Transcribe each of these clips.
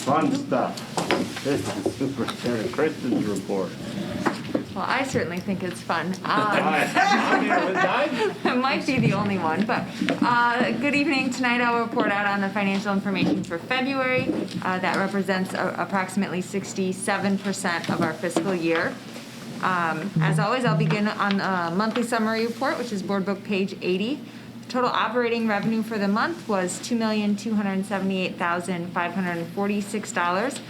Fun stuff. This is Superintendent Kristen's report. Well, I certainly think it's fun. I'm here with Doug. I might be the only one, but good evening. Tonight I'll report out on the financial information for February. That represents approximately 67% of our fiscal year. As always, I'll begin on the monthly summary report, which is Board Book page 80. Total operating revenue for the month was $2,278,546,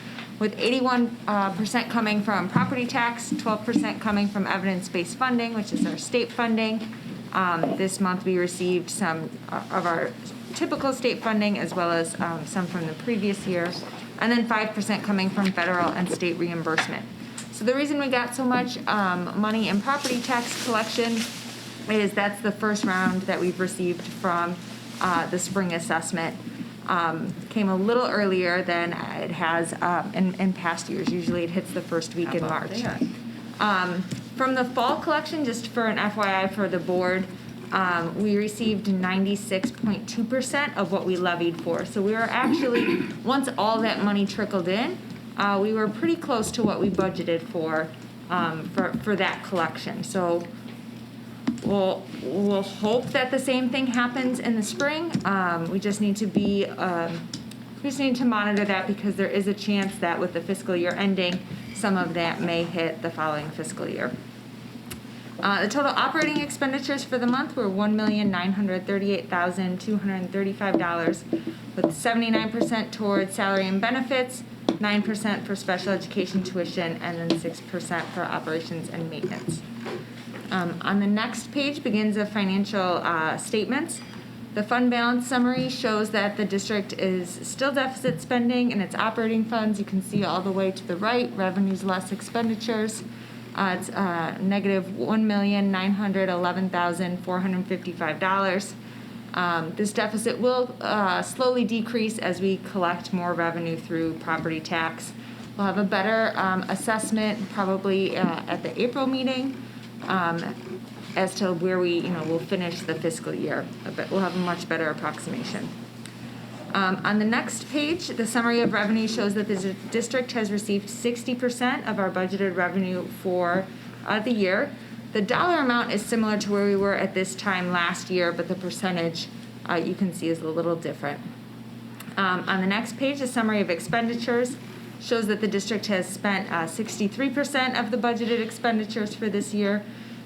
with 81% coming from property tax, 12% coming from evidence-based funding, which is our state funding. This month we received some of our typical state funding as well as some from the previous year, and then 5% coming from federal and state reimbursement. So the reason we got so much money in property tax collection is that's the first round that we've received from the spring assessment. Came a little earlier than it has in past years. Usually it hits the first week in March. From the fall collection, just for an FYI for the board, we received 96.2% of what we levied for. So we were actually, once all that money trickled in, we were pretty close to what we budgeted for that collection. So we'll hope that the same thing happens in the spring. We just need to monitor that because there is a chance that with the fiscal year ending, some of that may hit the following fiscal year. The total operating expenditures for the month were $1,938,235, with 79% towards salary and benefits, 9% for special education tuition, and then 6% for operations and maintenance. On the next page begins the financial statements. The fund balance summary shows that the district is still deficit spending in its operating funds. You can see all the way to the right, revenues less expenditures. It's negative $1,911,455. This deficit will slowly decrease as we collect more revenue through property tax. We'll have a better assessment probably at the April meeting. As to where we'll finish the fiscal year, but we'll have a much better approximation. On the next page, the summary of revenue shows that the district has received 60% of our budgeted revenue for the year. The dollar amount is similar to where we were at this time last year, but the percentage you can see is a little different. On the next page, the summary of expenditures shows that the district has spent 63% of the budgeted expenditures for this year,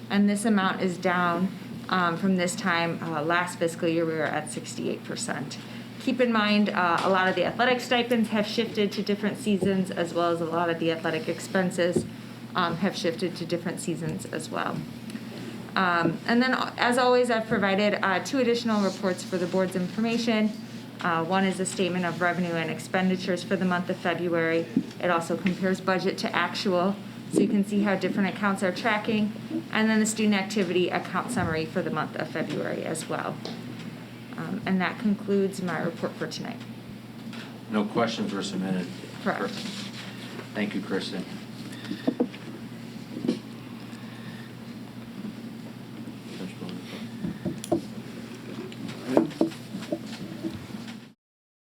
and this amount is down from this time last fiscal year. We were at 68%. Keep in mind, a lot of the athletic stipends have shifted to different seasons, as well as a lot of the athletic expenses have shifted to different seasons as well. And then, as always, I've provided 2 additional reports for the board's information. One is a statement of revenue and expenditures for the month of February. It also compares budget to actual, so you can see how different accounts are tracking. And then the student activity account summary for the month of February as well. And that concludes my report for tonight. No questions were submitted. Correct. Thank you, Kristen.